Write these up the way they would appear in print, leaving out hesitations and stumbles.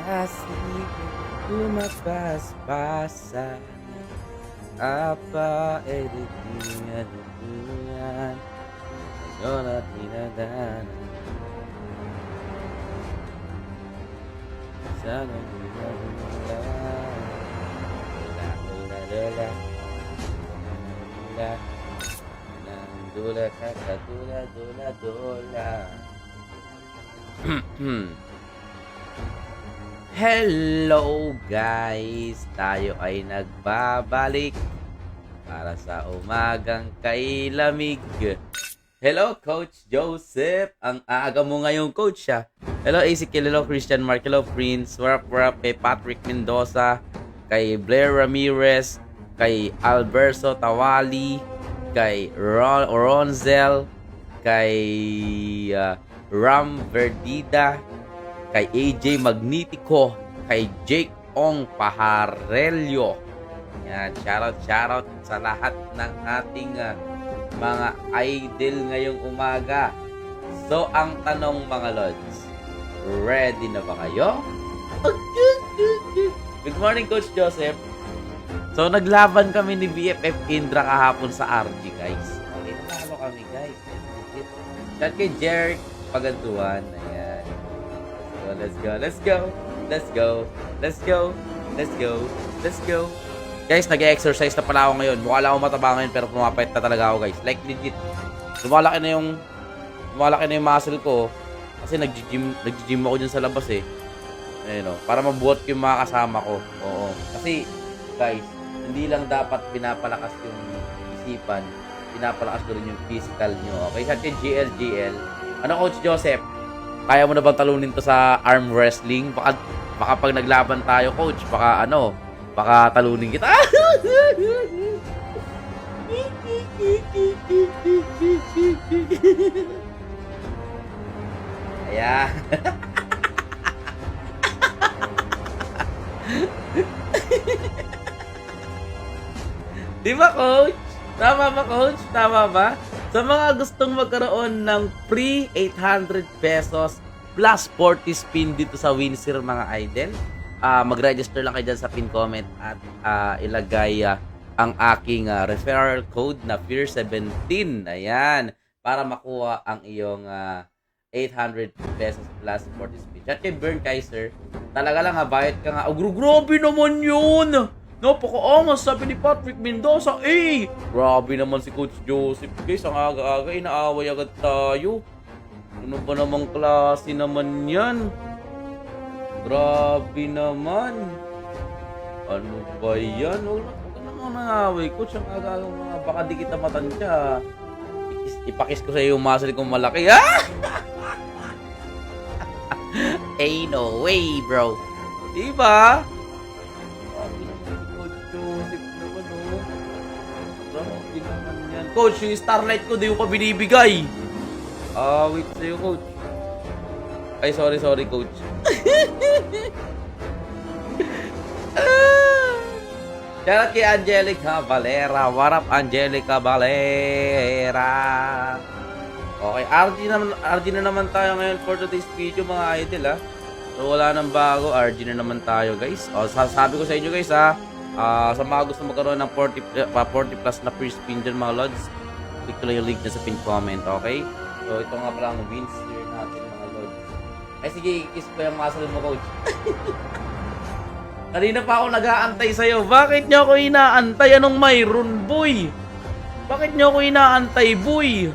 Asik lumabas-basa apa editingnya hubungan Yola tinadanan Sana hula-hula Hula-hula-hula Hula-hula Nandula kakadula-dula-dula Hello guys! Tayo ay nagbabalik para sa umagang kay lamig. Hello Coach Joseph! Ang aga mo ngayong coach ha. Hello Ezekiel, hello Christian Mark, hello Prince, warap kay Patrick Mendoza, kay Blair Ramirez, kay Alberto Tawali, kay Ronzel, kay Ram Verdida, kay AJ Magnitico, kay Jake Ong Pajarelyo. Yan, shoutout sa lahat ng ating mga idol ngayong umaga. So, ang tanong mga lods, ready na ba kayo? Good morning, Coach Joseph. So, naglaban kami ni BFF Indra kahapon sa RG, guys. Okay, nanalo kami, guys. Chat kay Jeric Pagantuan. Ayan. Let's go. Guys, nag-exercise na pala ako ngayon. Mukha lang ako mataba ngayon pero pumapayat na talaga ako, guys. Like legit. Lumalaki na yung muscle ko kasi nag-gym ako dyan sa labas eh. Ayun oh, para mabuhat ko yung mga kasama ko. Oo. Kasi guys, hindi lang dapat pinapalakas yung isipan, pinapalakas ko rin yung physical nyo. Okay, sa atin GL. Ano Coach Joseph? Kaya mo na bang talunin to sa arm wrestling? Baka pag naglaban tayo, coach, baka talunin kita. Ayan. Di ba, coach? Tama ba, coach? Tama ba? Sa mga gustong magkaroon ng free 800 pesos plus 40 spin dito sa Winsir mga idol, mag-register lang kayo dyan sa pin comment at ilagay ang aking referral code na FEAR17. Ayan, para makuha ang iyong 800 pesos plus 40 spin. Chat kay Bern Kaiser, talaga lang bayad ka nga. Oh, grabe naman yun! Napaka-angas, sabi ni Patrick Mendoza. Grabe naman si Coach Joseph. Guys, ang aga-aga, inaaway agad tayo. Ano ba namang klase naman yan? Grabe naman. Ano ba yan? Huwag ka naman naaway, Coach. Ang aga-aga mga baka di kita matansya. Ipakis ko sa iyo yung muscle kong malaki. Hey, no way, bro. Diba? Coach, yung Starlight ko, di ko pa binibigay. Wait sa'yo, coach. Ay, sorry, coach. Shoutout kay Angelica Valera. What up, Angelica Valera? Okay, RG na naman tayo ngayon for today's video, mga idol, ha. So, wala nang bago. RG na naman tayo, guys. O, sabi ko sa inyo, guys, ha. Sa mga gusto magkaroon ng 40 plus na free spin dyan mga lods, click ko lang yung link na sa pin comment, okay? So ito nga pala ang wins here natin mga lods. Ay sige, kiss ko yung muscle mo, coach. Kanina pa ako nag-aantay sa'yo. Bakit nyo ako inaantay? Anong mayroon, boy? Bakit nyo ako inaantay, boy?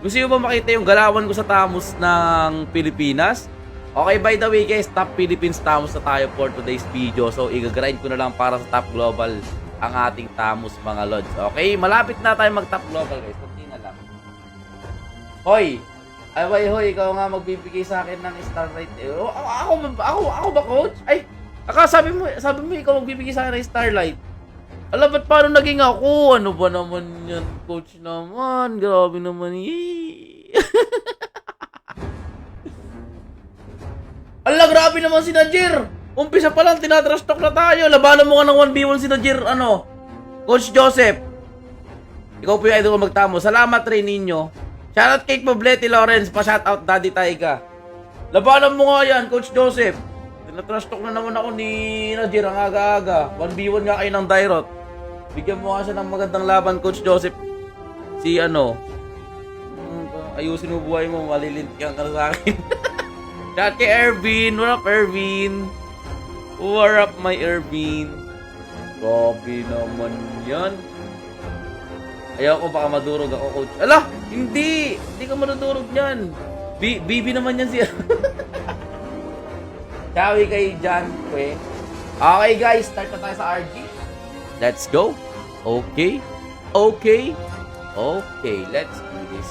Gusto nyo ba makita yung galawan ko sa Tamos ng Pilipinas? Okay, by the way guys, Top Philippines Tamos na tayo for today's video. So, i-grind ko na lang para sa Top Global ang ating Tamos mga lods. Okay, malapit na tayo mag-Top Global guys. Kunti na lang. Hoy! Hoy, ikaw nga magbibigay sa akin ng Starlight. Ako ba, coach? Ay, sabi mo ikaw magbibigay sa akin ng Starlight. Alam, ba't paano naging ako? Ano ba naman yan, coach naman? Grabe naman Ala, grabe naman si Najir. Umpisa pa lang, tinatrash talk na tayo. Labanan mo ka ng 1v1 si Najir, Coach Joseph. Ikaw po yung idol ko magtamo. Salamat rin ninyo. Shoutout kay Poblete Lawrence. Pa-shoutout Daddy Taiga. Labanan mo nga yan, Coach Joseph. Tinatrash talk na naman ako ni Najir ang aga-aga. 1v1 nga kayo ng Dairot. Bigyan mo nga siya ng magandang laban, Coach Joseph. Si ano, ayusin mo buhay mo, malilintikan ka na sa akin. Shout kay Ervin. What up, Ervin? What up, my Ervin? Grabe naman yan. Ayaw ko, baka madurog ako, Coach. Ala! Hindi! Hindi ka madudurog yan. BB naman yan siya. Sabi kay John Kwe. Okay, guys. Start na tayo sa RG. Let's go. Okay. Okay. Okay. Let's do this.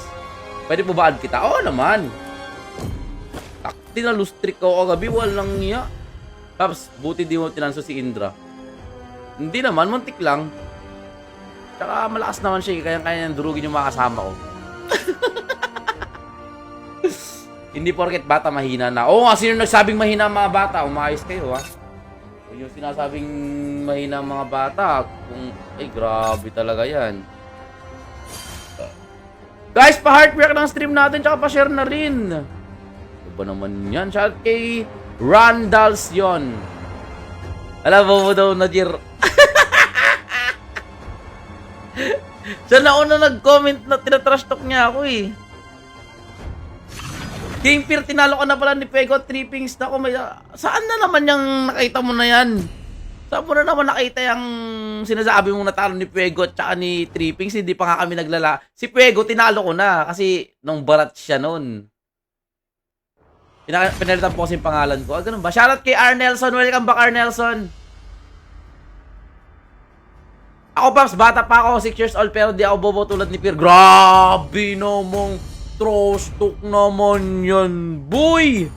Pwede po ba add kita? Oo naman. Tinalustrik ko kagabi. Walang niya. Paps, buti di mo tinanso si Indra. Hindi naman. Muntik lang. Tsaka malakas naman siya. Kaya-kaya niyang durugin yung mga kasama ko. Hindi porket bata mahina na. Oo nga, sino nagsabing mahina ang mga bata? Umayos kayo, ha? Kung yung sinasabing mahina ang mga bata, ay, grabe talaga yan. Guys, pa-heartbreak ng stream natin, tsaka pa-share na rin. Ano ba naman yan? Shout kay Randals yon. Alam mo daw, Najir. Siya na una nag-comment na tinatrash talk niya ako, eh. King Fear, tinalo ka na pala ni Pego at Trippings na ako. Saan na naman yung nakita mo na yan? Saan mo na naman nakita yung sinasabi mong natalo ni Pego at saka ni Trippings? Hindi pa nga kami naglala. Si Pego, tinalo ko na kasi nung barat siya nun. Pinalitan po kasi yung pangalan ko. Ganun ba? Shoutout kay Arnelson. Welcome back, Arnelson. Ako, Paps, bata pa ako. 6 years old pero di ako bobo tulad ni Fear. Grabe namang trostok naman yan, boy!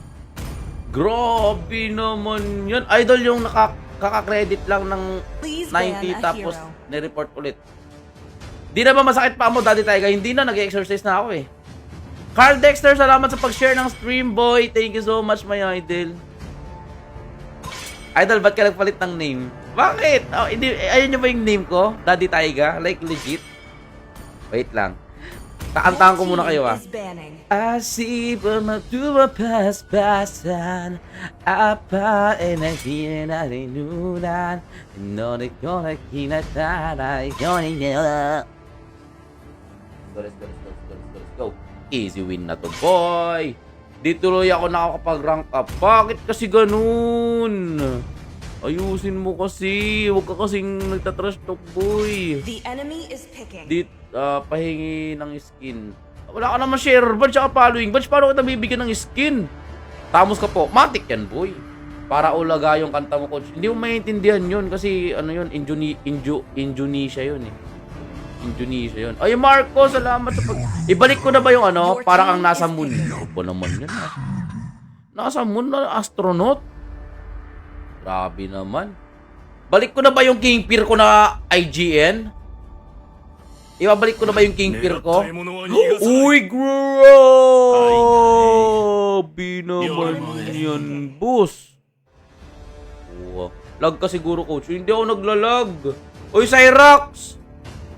Grabe naman yan. Idol yung nakaka-credit lang ng 90 tapos nireport ulit. Di na ba masakit pa mo, Daddy Taiga? Hindi na, nag-exercise na ako eh. Carl Dexter, salamat sa pag-share ng stream, boy. Thank you so much, my idol. Idol, ba't ka nagpalit ng name? Bakit? Oh, hindi, ayun nyo ba yung name ko? Daddy Taiga? Like legit? Wait lang. Kakantahan ko muna kayo, ah. I see but my to my pasan apa energy na rinunan no de gonna kinatara yoni nila. Let's go. Easy win na to, boy. Di tuloy ako nakakapag-rank up. Bakit kasi ganun? Ayusin mo kasi. Huwag ka kasing nagtatrash talk, boy. The enemy is picking. Di pahingi ng skin. Wala ka naman share badge tsaka following badge. Paano kita bibigyan ng skin? Tamos ka po. Matik yan, boy. Para ulaga yung kanta mo, Coach. Hindi mo maintindihan yun kasi ano yun, Indonesia yun eh. Indonesia yun. Ay, Marco, salamat sa pag... Ibalik ko na ba yung ano? Parang ang nasa moon. Ano ba naman yan? Nasa moon na astronaut? Grabe naman. Balik ko na ba yung King Fear ko na IGN? Ibabalik ko na ba yung King Fear ko? Uy, grabe naman yan, boss. Lag ka siguro, Coach. Hindi ako naglalag. Uy, Cyrax!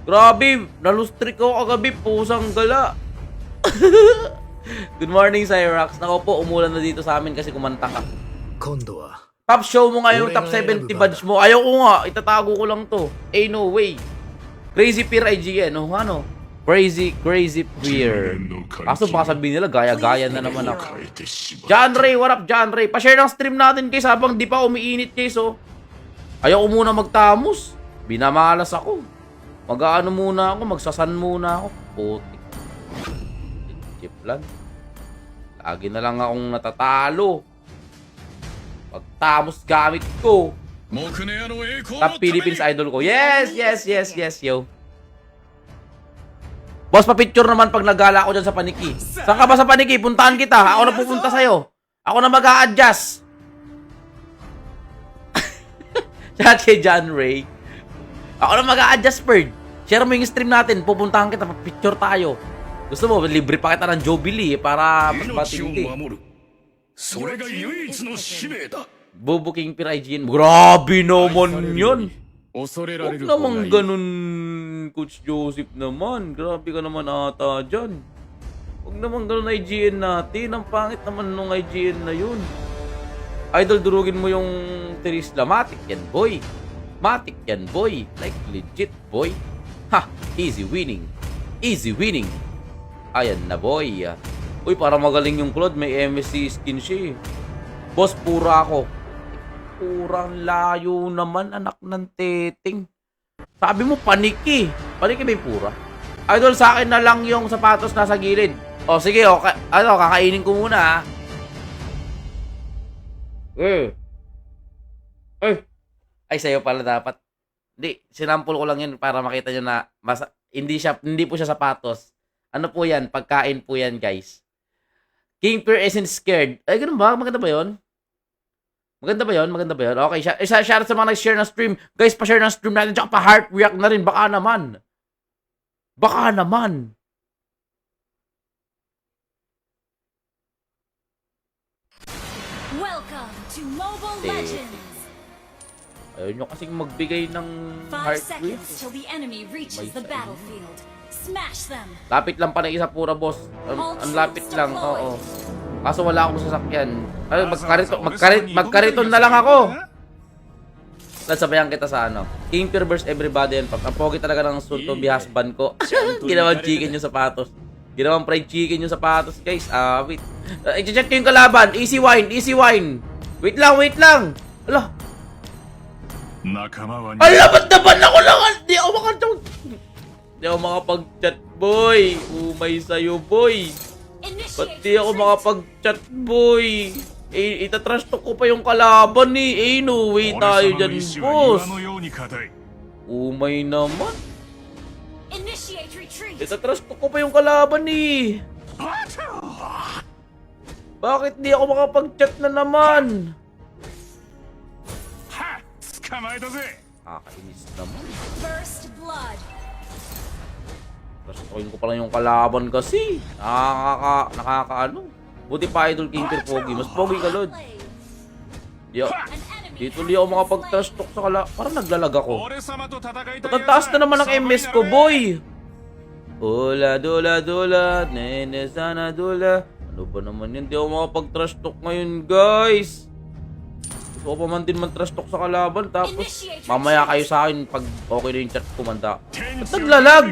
Grabe, nalustrik ako kagabi. Pusang gala. Good morning, Cyrax. Nako po, umulan na dito sa amin kasi kumanta ka. Top show mo nga yung top 70 badge mo. Ayaw ko nga, itatago ko lang to. No way. Crazy Fear IGN, no? Ano? Crazy Fear. Kaso baka sabihin nila, gaya-gaya na naman ako. John Ray, what up, John Ray? Pa-share ng stream natin, guys, habang di pa umiinit, guys, oh. Ayaw ko muna magtamos. Binamalas ako. Mag-aano muna ako, magsasan muna ako. Putik. Chip lang. Lagi na lang akong natatalo. Pagtamos gamit ko. Top Philippines idol ko. Yes, yo. Boss, pa-picture naman pag nagala ako dyan sa Paniki. Saan ka ba sa Paniki? Puntahan kita. Ako na pupunta sa'yo. Ako na mag-a-adjust. Chat kay John Ray. Ako na mag-a-adjust, Bird. Share mo yung stream natin. Pupuntahan kita. Pa-picture tayo. Gusto mo, libre pa kita ng Jubilee para mas matindi. Bobo King Fear IGN. Grabe naman yun. Huwag naman ganun, Coach Joseph naman. Grabe ka naman ata dyan. Huwag naman ganun IGN natin. Ang pangit naman nung IGN na yun. Idol, durugin mo yung Terisla. Matik yan, boy. Matik yan, boy. Like, legit, boy. Ha! Easy winning. Easy winning. Ayan na, boy. Uy, para magaling yung Claude. May MSC skin siya, eh. Boss, pura ako. Purang layo naman, anak ng teting. Sabi mo, paniki. Paniki ba yung pura? Idol, sa akin na lang yung sapatos nasa gilid. O, sige, okay. Ano, kakainin ko muna, ha. Ay, sa'yo pala dapat. Hindi, sinampol ko lang yun para makita nyo na hindi po siya sapatos. Ano po yan? Pagkain po yan, guys. King Peer isn't scared. Ay, ganun ba? Maganda ba yun? Maganda ba yun? Maganda ba yun? Okay, share sa mga nag-share ng stream. Guys, pa-share ng stream natin. Tsaka pa-heart react na rin. Baka naman. Baka naman. Welcome to Mobile Legends. Ayun nyo kasing magbigay ng 5 heart seconds react. till the enemy reaches the battlefield. Smash them. Lapit lang pa na isa pura, boss. Ang lapit lang, oo. Kaso wala akong sasakyan. Ay, magkariton na lang ako. Let's sabayan kita sa ano. King Peer vs everybody and pop. Ang pogi talaga ng soon to be husband ko. Ginawang chicken yung sapatos. Ginawang fried chicken yung sapatos, guys. Wait. I-check ko yung kalaban. Easy wine, easy wine. Wait lang, wait lang. Ala. Ala, ba't naban ako lang? Di ako makatawag. Di ako makapag-chat, boy. Umay sa'yo, boy. Ba't di ako makapag-chat, boy? Itatrash talk ko pa yung kalaban ni no way tayo dyan, boss. Umay naman. Itatrash talk ko pa yung kalaban ni. Bakit di ako makapag-chat na naman? Kakainis naman. First blood. Trash ko pa lang yung kalaban kasi. Nakakaano. Buti pa Idol King Peer pogi. Mas pogi ka, Lord. Dito li ako makapag-trash talk sa kalaban. Parang naglalag ako. Patataas na naman ang MS ko, boy. Dula, dula, dula. Nene, sana, dula. Ano ba naman yun? Di ako makapag-trash talk ngayon, guys. Gusto ko pa man din man-trash talk sa kalaban. Tapos, mamaya kayo sa akin pag okay na yung chat ko, manda. Ba't naglalag?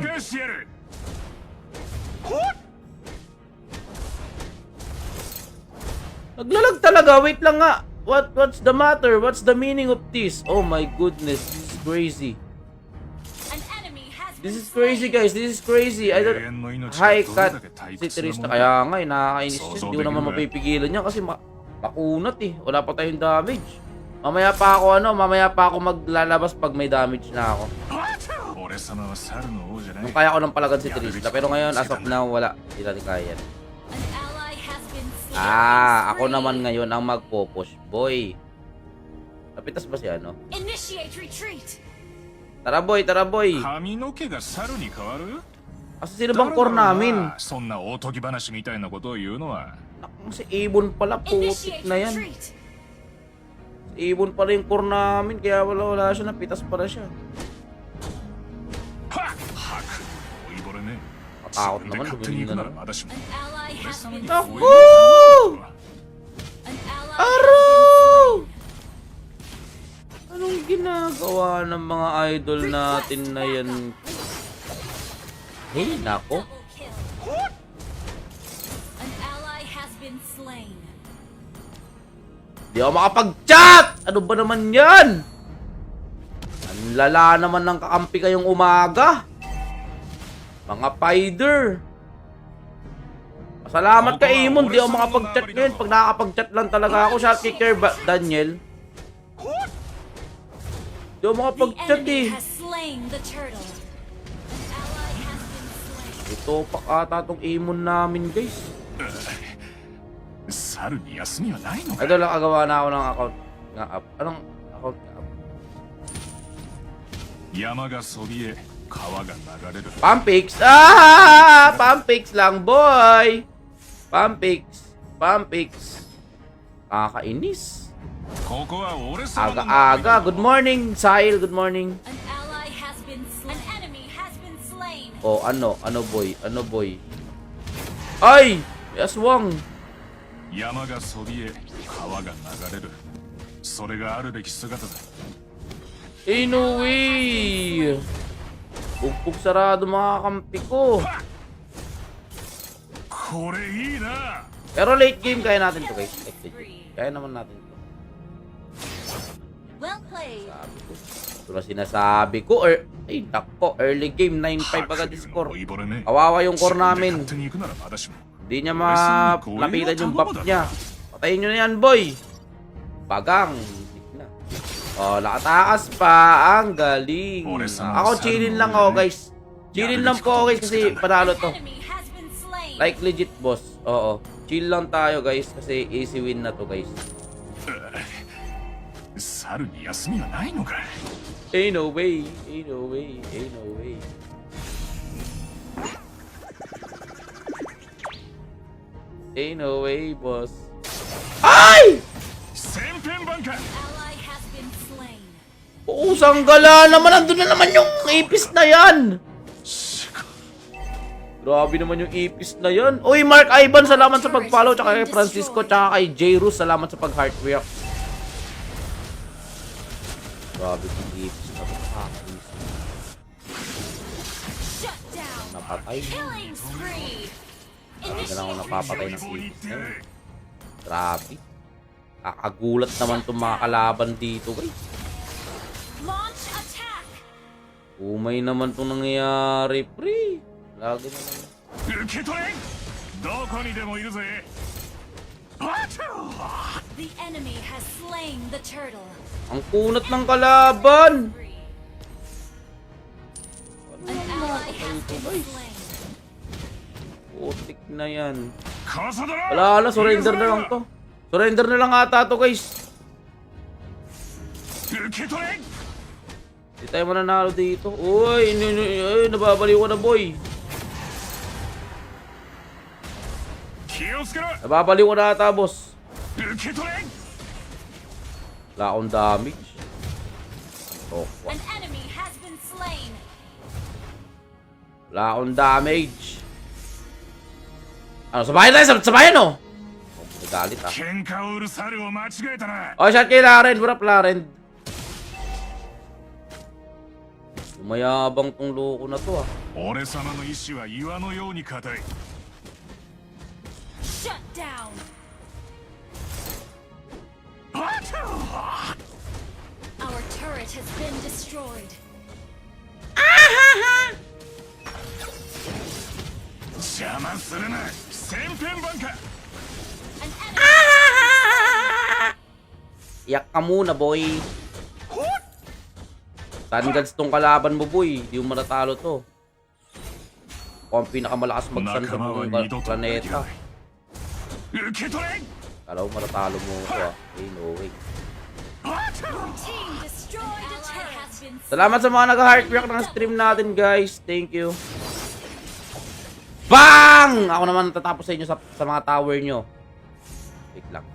Naglalag talaga. Wait lang nga. What's the matter? What's the meaning of this? Oh my goodness. This is crazy. This is crazy, guys. This is crazy. I don't... Hi, Kat. Si Trista. Kaya nga, nakakainis siya. Hindi ko naman mapipigilan niya kasi makunat eh. Wala pa tayong damage. Mamaya pa ako maglalabas pag may damage na ako. Nung kaya ko nang palagan si Trista. Pero ngayon, as of now, wala. Hindi natin kaya. Ako naman ngayon ang magpo-push, boy. Napitas ba si ano? Tara, boy, tara, boy. Asa sino bang core namin? Nakang si Ibon pala, putik na yan. Si Ibon pala yung core namin, kaya wala siya, napitas pala siya. Katakot naman, dumingin na naman. Naku! Araw! Anong ginagawa ng mga idol natin na yan? Hey, nako. Di ako makapag-chat! Ano ba naman yan? Ang lala naman ng kakampi kayong umaga. Mga fighter. Salamat ka, Imon. Di ako makapag-chat ngayon. Pag nakakapag-chat lang talaga ako. Shout kicker Daniel. Di ako makapag-chat eh. Ito pa ata tong Imon namin, guys. Ito lang kagawa na ako ng account nga app. Anong account nga app? Pampix! Pampix lang, boy! Pampix. Kakainis. Aga-aga. Good morning, Sahil. Good morning. Oh, ano boy? Ay! Aswang! 山がそびえ川が流れる。それがあるべき姿だ。 Eh, no way! Pugpug sarado mga kampi ko. これいいな。 Pero late game, kaya natin to guys. Late game. Kaya naman natin to. Well played. Sabi ko. Ito na sinasabi ko. Ay, nako. Early game, 9-5 agad yung score. Kawawa yung core namin. Hindi niya malapitan yung buff niya. Patayin nyo na yan, boy. Bagang. Oh, nakataas pa. Ang galing. Ako, chillin lang ako, guys. Chillin lang po ako, guys, kasi panalo to. Enemy has been slain. Like legit, boss. Oo. Chill lang tayo, guys, kasi easy win na to, guys. 猿に休みはないのか。 Ain't no way. Ain't no way. Ain't no way. Ain't no way, boss. Ay! 千片番か。 Ally has been slain. Usang gala naman. Nandun na naman yung ipis na yan. Grabe naman yung ipis na yan. Uy, Mark Ivan, salamat sa pag-follow. Tsaka kay Francisco, tsaka kay Jairus, salamat sa pag-heart react. Grabe yung ipis na to. Shut down. Napatay. Killing spree. Grabe na ako napapatay ng 一 ipis 歩 na 行 yun. って。 Grabe. Kakagulat naman itong mga kalaban dito, guys. Launch attack. Umay naman itong nangyayari, pre. Lagi naman. 受け取れ。どこにでもいるぜ。あちゃ。 The enemy has slain the turtle. Ang kunat ng kalaban. An ally has been slain. Putik na yan. 傘だな。 Wala, surrender na lang to. Surrender na lang ata to, guys. 受け取れ。 Hindi tayo mananalo dito. Uy, nababaliw ko na, boy. 気をつけろ。 Nababaliw ko na ata, boss. 受け取れ。 Wala akong damage. Oh, An enemy has been slain. wala akong damage. Ano, sabayan tayo? Sabayan, oh. Nagalit, ah. 喧嘩を売る猿を間違えたな。 Oh, shot kay Laren. What up, Laren? Mayabang tong loko na to, ah. 俺様の意志は岩のように固い。 Shut down. あちゃ。 Our turret has been destroyed. 邪魔するな。千片番か。 An enemy. Iyak ka muna, boy. Tangads tong kalaban mo, boy. Di mo matatalo to. Ako ang pinakamalakas magsan sa 仲間は buong 二度とでき planeta. ない。受け取れ。 Kala ko matatalo mo ito, ah. Hey, no way. あちゃ。 Team destroyed a turret. Has been Salamat sa mga nag-heart react ng stream natin, guys. Thank you. Bang! Ako naman tatapos sa inyo sa mga tower nyo. Wait lang.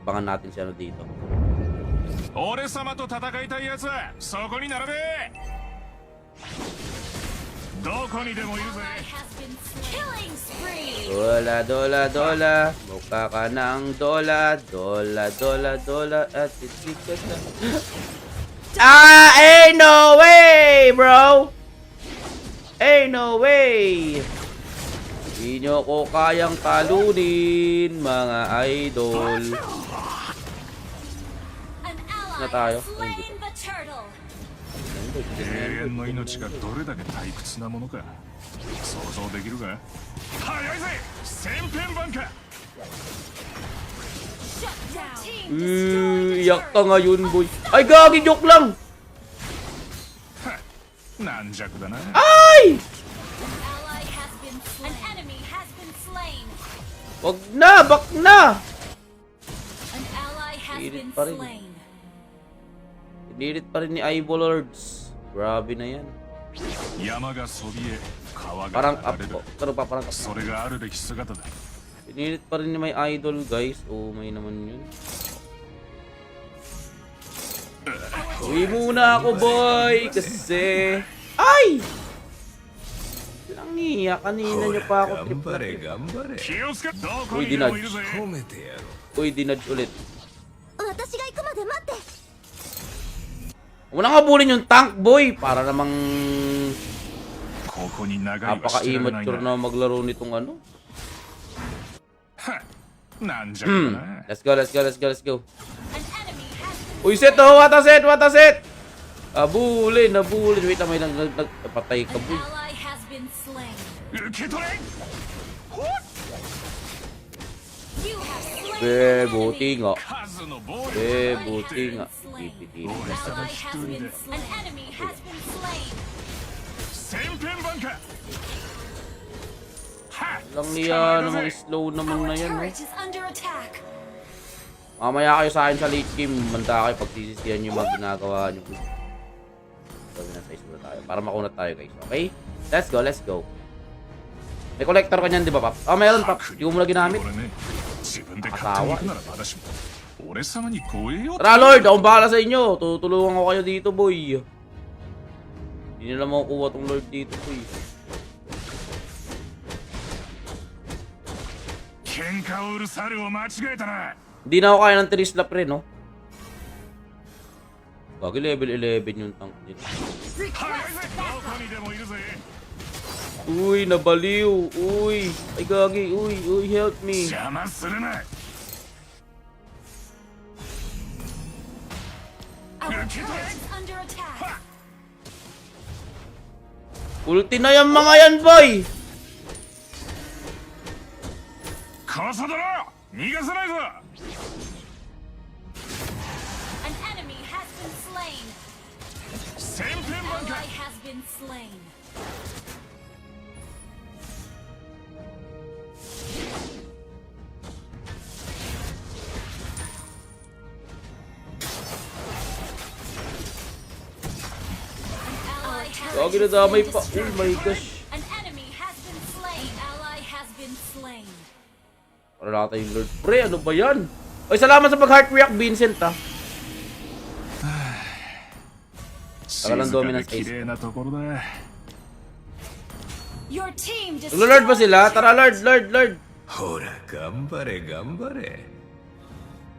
Abangan natin si ano dito. 俺様と戦いたいやつはそこに並べ。どこにでもいるぜ。 ally has been slain. Killing spree. Dola, dola, dola. Mukha ka ng dola. Dola, dola, dola. At itikas na. Ain't no way, bro! Ain't no way! Hindi nyo ko kayang talunin, mga idol. An ally Na tayo? has slain the turtle. 永遠の命がどれだけ退屈なものか想像できるか。早いぜ。千片番か。 Shut down. Team destroyed a Iyak ka turret. ngayon, boy. Ay, gagi, joke lang! 軟弱だな。 Ay! An ally has been slain. An enemy has been slain. Wag na, bak na! An ally has Pilit been pa rin. slain. Pinilit pa rin ni Ivo Lords. Grabe na yan. 山がそびえ川 Parang が up 流れる po. Pero pa, parang up. それがあるべき姿だ。 Pinilit pa rin ni may idol, guys. Oh, may naman yun. Uwi muna ako, boy! Kasi... Ay! Lang Niya, kanina niyo pa ako trip na. 頑張れ 気をつけどこにでもいるぜ褒めてやろう Uy, dinudge ulit. 私が行くまで待って。 Huwag na habulin yung tank, boy! Para namang ここに長いはしてられない napaka-immature な na maglaro nitong ano. はっなんじゃこりゃ Let's go, let's go, let's go, let's go. An enemy has been Uy, set oh! What a set! What a set! Abulin, abulin. Wait, may nagpatay ka, an boy. ally has been slain. 受け取れ You have slain Be, an buti enemy. nga. 数の暴力 Be, Ally buti has nga. been slain. Pipitirin An na sa ally has been slain. An enemy has been slain. 千変万化はっ Lang niya, namang slow naman Our na yan, turret eh. is under attack. Mamaya kayo sa akin sa late game, manda kayo pagsisisihan yung mga ginagawa nyo. Gawin na size muna tayo, para makunat tayo guys, okay? Let's go, let's go. May collector ka niyan, di ba, Pap? Oh, meron, Pap. Hindi ko muna ginamit. 俺ね自分で勝手に行くならまだしも俺様に護衛を Tara, Lord! Akong bahala sa inyo. Tutulungan ko kayo dito, boy. Hindi nila makukuha tong Lord dito, boy. 喧嘩を売る猿を間違えたな Hindi na ako kaya ng 3 slap rin, no? Bagay level 11 yung tank nila. 早いぜどこにでもいるぜ Uy, nabaliw. Uy. Ay, gagi. Uy, uy, help me. 邪魔するな Our turret is under attack. Ulti na yung mga yan, boy. こそだろ逃がさないぞ An enemy has been slain. 千変 An 万化 ally has been slain. Ally has Gagi na been damay pa. destroyed. Oh my gosh. An enemy has been slain. Ally has been slain. Wala na tayong Lord. Pre, ano ba yan? Ay, salamat sa pag-heart react, Vincent, ah. 静かで綺麗なところだ Your team Naglo-Lord ba destroyed. sila? Tara, Lord, Lord, Lord. ほら頑張れ頑張れ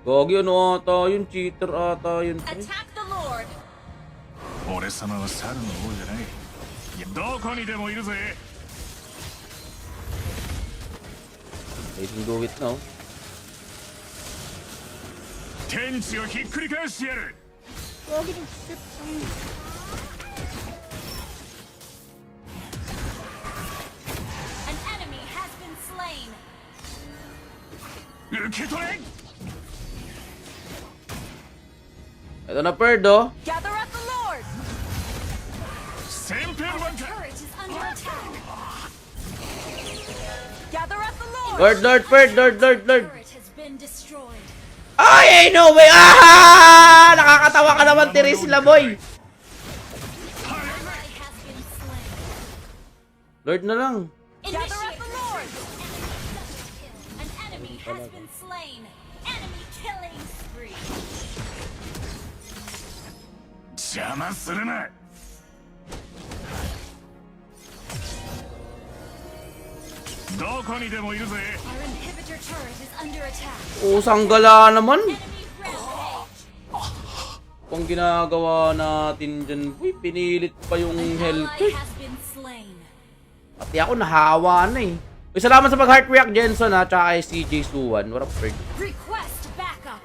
Gagi, ano ata yun? Cheater ata yun, pre. Attack the Lord. 俺様は猿の王じゃないいやどこにでもいるぜ They can do it now. 天地をひっくり返してやる An enemy has been slain. 受け取れ Ito na, Perd, oh. Gather up the Lord. 千変万化 Turret is under attack. Gather up the Lord. Lord, Lord, Perd, Lord, Lord, Lord. Turret has been destroyed. Ay, no way! Ah! Nakakatawa ka naman, Teresla, boy. Ally has been slain. Lord na lang. Gather up the Lord. An enemy has been slain. Enemy killing spree. 邪魔するなどこにでもいるぜ Our inhibitor turret is under attack. Usang gala naman. Enemy rampage. Kung ginagawa natin dyan, uy, pinilit pa yung health. Ally has been slain. Pati ako nahawa na eh. Uy, salamat sa pag-heart react, Jenson, ha, tsaka kay CJ Suwan. What up, Perd? Request backup.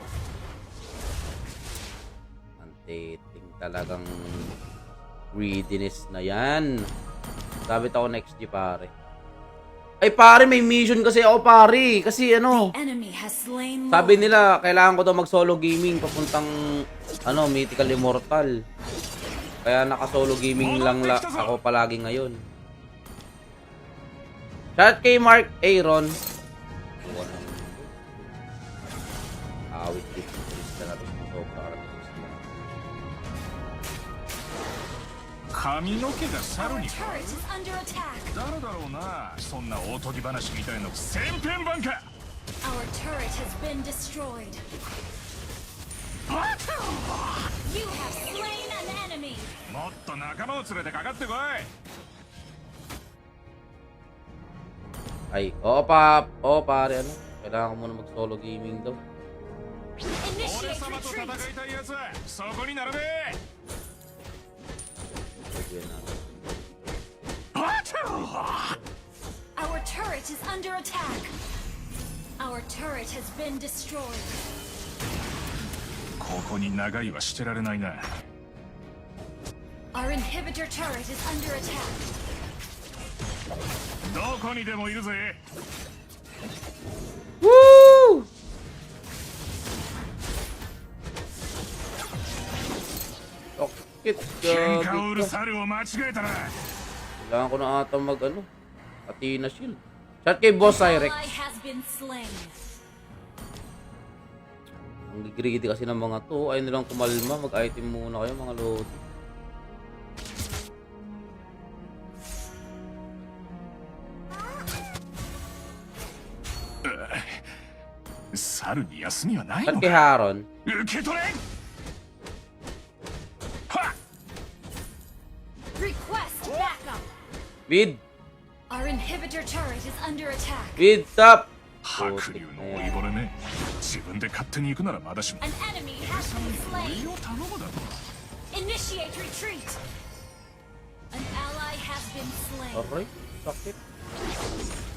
Antiting talagang greediness na yan. Sabi ako next G, pare. Ay, pare, may mission kasi ako, pare. Kasi ano, Enemy has slain. sabi nila, kailangan ko daw mag-solo gaming papuntang, ano, Mythical Immortal. Kaya naka-solo gaming lang ako palagi ngayon. Shout kay Mark Aaron. Awit dito. Na natin kung sobra ka natin sila. 髪の毛が Our 猿に turret is under attack. 誰だろうなそんなおとぎ話みたいな千変万化 Our turret has been destroyed. You have slain an enemy. もっと仲間を連れてかかってこい Ay, oo pare, ano? Kailangan ko muna mag-solo gaming daw. 俺 Initiate 様と戦 retreat. いたいやつそこに並べ Lagyan natin. Our turret is under attack. Our turret has been destroyed. ここに長居はしてられないな Our inhibitor turret is under attack. どこにでもいるぜ Woo! Sakit 喧 ka 嘩を売る dito. 猿を間違えたな Kailangan ko na ata mag ano. Athena Shield. Shot kay Boss Cyrex. Ally has been slain. Ang greedy kasi ng mga to. Ayaw nilang kumalma. Mag-item muna kayo mga lodi. Uh, 猿に休みはない Shot の kay か Haron. 受け取れはっ Request backup. Mid. Our inhibitor turret is under attack. Mid top. 白龍の老いぼれね自分で勝手に行くならまだしも An enemy has been 俺 slain. を頼むだろ Initiate retreat. An ally has been slain. Aray. Sakit.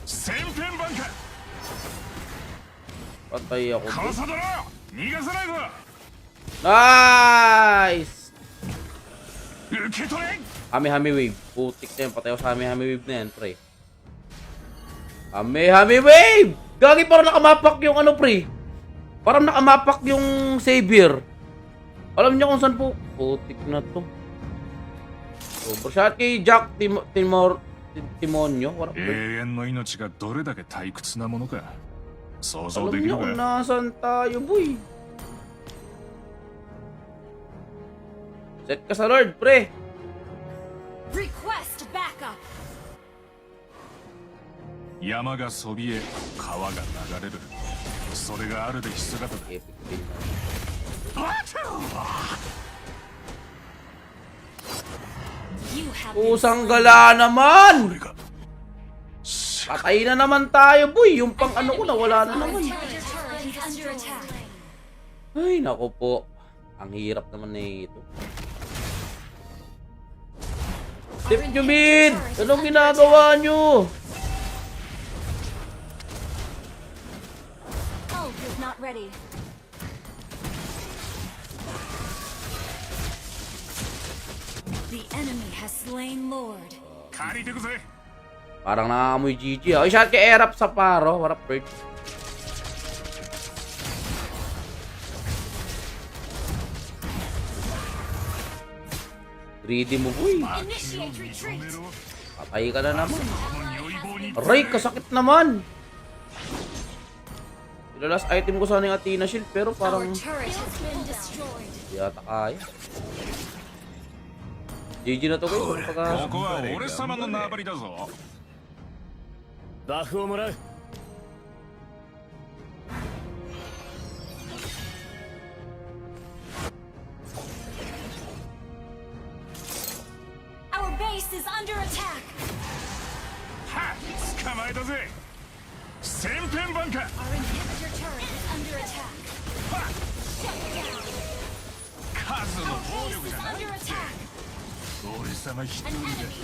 千変番か Patay ako カ doon. サドラ逃がさないぞ Nice! 受け取れ Hami-hami wave. Putik na yan. Patay ako sa hami-hami wave na yan, pre. Hami-hami wave! Gagi, parang nakamapak yung ano, pre. Parang nakamapak yung Savior. Alam niyo kung saan po. Putik na to. Super shot kay Jack Timonyo. Warap, 永遠の命がどれだけ退屈なものか想像 alam でき niyo る kung か nasaan tayo, boy. Set ka sa Lord, pre. Request backup. 山がそびえ川が流れるそれがあるべき姿だ Epic win. You have been Pusang gala naman! 俺が Patay na naman tayo, boy. Yung pang ano ko na, wala na Our naman. inhibitor turret is under attack. Ay, nako po. Ang hirap naman na ito. Tip nyo, mid! Anong ginagawa nyo? Ult is not ready. The enemy has slain Lord. 借りてくぜ Parang nakakamoy GG. Ay, shot kay Erap sa paro. Warap bird. Greedy mo, boy. Initiate retreat. 認めろ Patay ka na naman. この如意棒に Aray, kasakit naman. Ilalas item ko sana yung Athena Shield, pero Our parang turret has been destroyed. di yata kaya. GG na to, guys. ほら Pagka... ここは俺様の縄張りだぞバフをもらう Our base is under attack. はっ捕まえたぜ千変番か Our inhibitor turret is under attack. 数の Our 暴 base 力 is じゃない under attack. 俺様一 An 人 enemy で has been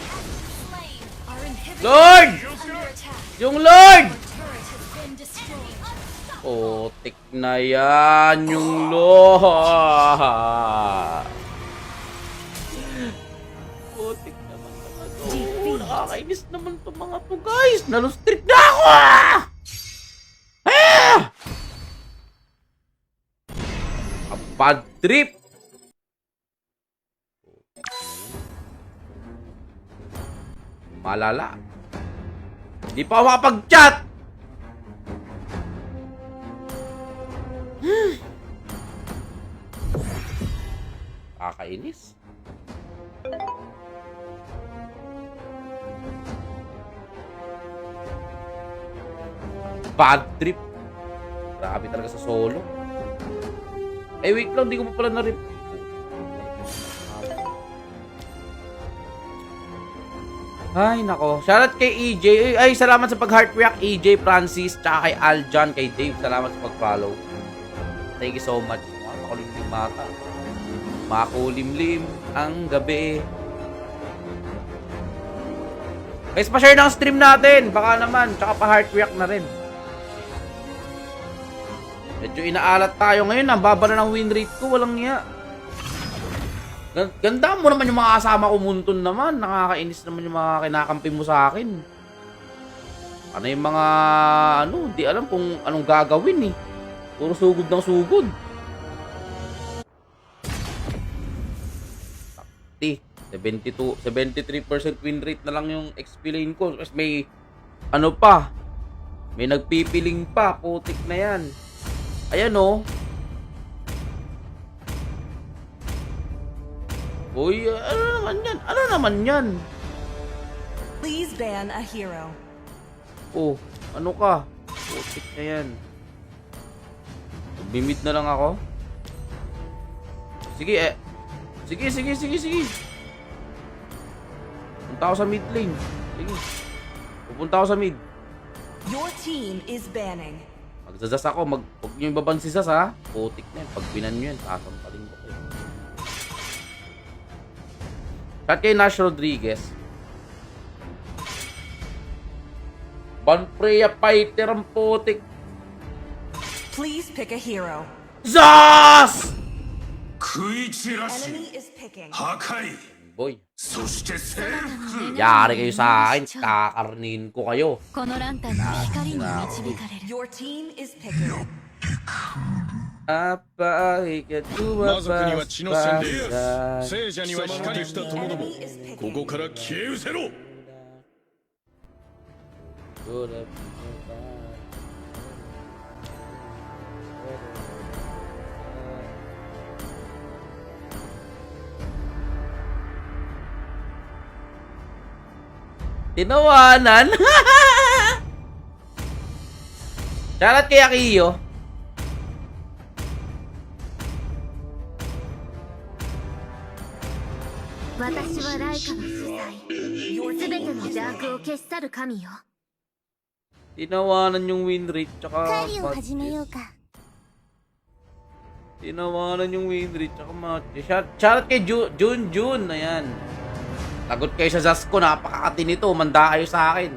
slain. Our inhibitor Lord! is under attack. Yung Lord! Our turret has been destroyed. Putik na yan yung Lord. Putik naman mga to. Nakakainis naman to mga to, guys. Nalustrik na ako! Ah! A bad trip. Malala. Hindi pa ako makapag-chat. Kakainis. Bad trip. Grabe talaga sa solo. Eh, wait lang. Di ko pa pala na-rip. Ay, nako. Shoutout kay EJ. Ay, salamat sa pag-heart react, EJ, Francis, tsaka kay Aljan, kay Dave. Salamat sa pag-follow. Thank you so much. Makulimlim mata. Makulimlim ang gabi. Guys, pa-share ng stream natin. Baka naman. Tsaka pa-heart react na rin. Medyo inaalat tayo ngayon. Ang baba na ng win rate ko. Walang niya. Ganda mo naman yung mga kasama ko Muntun naman. Nakakainis naman yung mga kinakampi mo sa akin. Ano yung mga di alam kung anong gagawin eh. Puro sugod ng sugod. Takti. 73% win rate na lang yung XP lane ko. Kasi may may nagpipiling pa. Putik na yan. Ayan o. Uy, ano naman yan? Ano naman yan? Please ban a hero. Oh, ano ka? Putik na yan. Bimit na lang ako. Sige Sige. Punta ako sa mid lane. Sige. Pupunta ako sa mid. Your team is banning. Magsasas ako. Huwag nyo yung baban si Sas ha. Putik na yan. Pag pinan nyo yan, sasampalin ko kayo. Shot kay Nash Rodriguez. Banpreya fighter ang putik. Please pick a hero. Zas! 食い散らし Enemy is picking. 破壊 Boy, そして征服 yari kayo sa akin. Kakarnin ko kayo. このランタンの光に導かれる Your team is picking. Apa ikatuwa 魔族には血の洗礼 pa 聖者には光 した友ども Enemy is こ picking. こから消え失せろ Tinawanan. Shoutout kay Akiyo. Tinawanan yung win rate tsaka 狩りを始めようか。 Tinawanan yung win rate tsaka match. Shoutout kay Jun. Ayan. Lagot kayo sa Zasko. Napakakati nito. Manda kayo sa akin.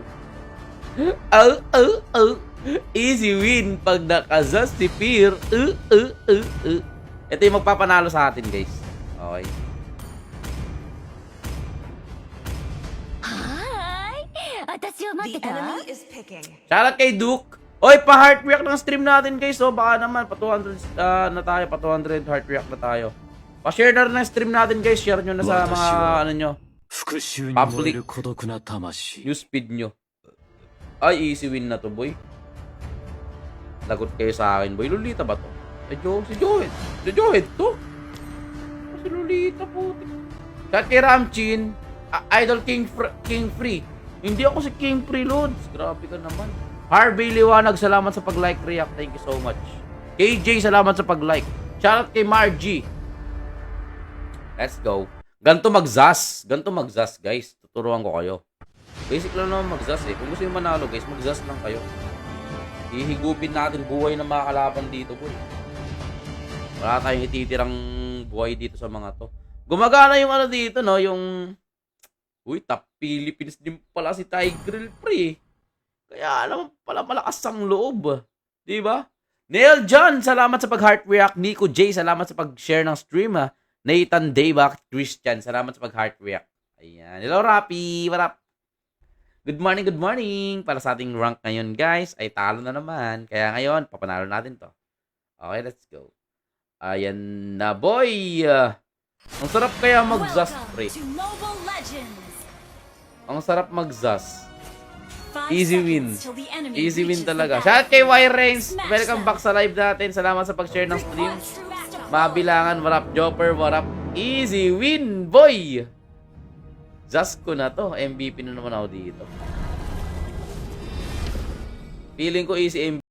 Easy win pag nakazas si Fear. Ito yung magpapanalo sa atin, guys. Okay. The enemy is picking. Shoutout kay Duke. Oy, pa-heart react ng stream natin, guys. So, baka naman, pa 200 na tayo. Pa 200 heart react na tayo. Pa-share na rin ng stream natin, guys. Share nyo na sa mga, ano nyo, 復讐に 燃える孤独な魂 news feed nyo. Ay, easy win na to, boy. Lagot kayo sa akin, boy. Lolita ba to? Si Joed. Si Joed to. Si Lolita, puti. Shoutout kay Ramchin. Idol King Free. Hindi ako si King Free, Lods. Grabe ka naman. Harvey Liwanag, salamat sa pag-like react. Thank you so much. KJ, salamat sa pag-like. Shoutout kay Margie. Let's go. Ganto magzas, guys. Tuturuan ko kayo. Basic lang naman magzas eh. Kung gusto nyo manalo, guys, magzas lang kayo. Ihigupin natin buhay ng mga kalaban dito, boy. Wala tayong ititirang buhay dito sa mga to. Gumagana yung ano dito, no? Yung... Uy, top Philippines din pala si Tigrel, pre. Kaya alam pala malakas ang loob. Diba? Neil John, salamat sa pag-heart react. Nico J, salamat sa pag-share ng stream, ha. Nathan Dayback Christian, salamat sa pag-heart react. Ayan. Hello, Rapi. What up? Good morning. Para sa ating rank ngayon, guys, ay talo na naman. Kaya ngayon, papanalo natin to. Okay, let's go. Ayan na, boy. Ang sarap kaya mag-zas, pre. Welcome to Mobile Legends. Ang sarap mag-zas. 5 Easy seconds win. till the enemy Easy win reaches the talaga. battlefield. Shout kay Y-Rains. Smash Welcome them. back sa live natin. Salamat sa pag-share ng stream. Monster Master Mabilangan, warap Jopper, warap. Easy win, boy! Just ko na to. MVP na naman ako dito. Feeling ko easy MVP.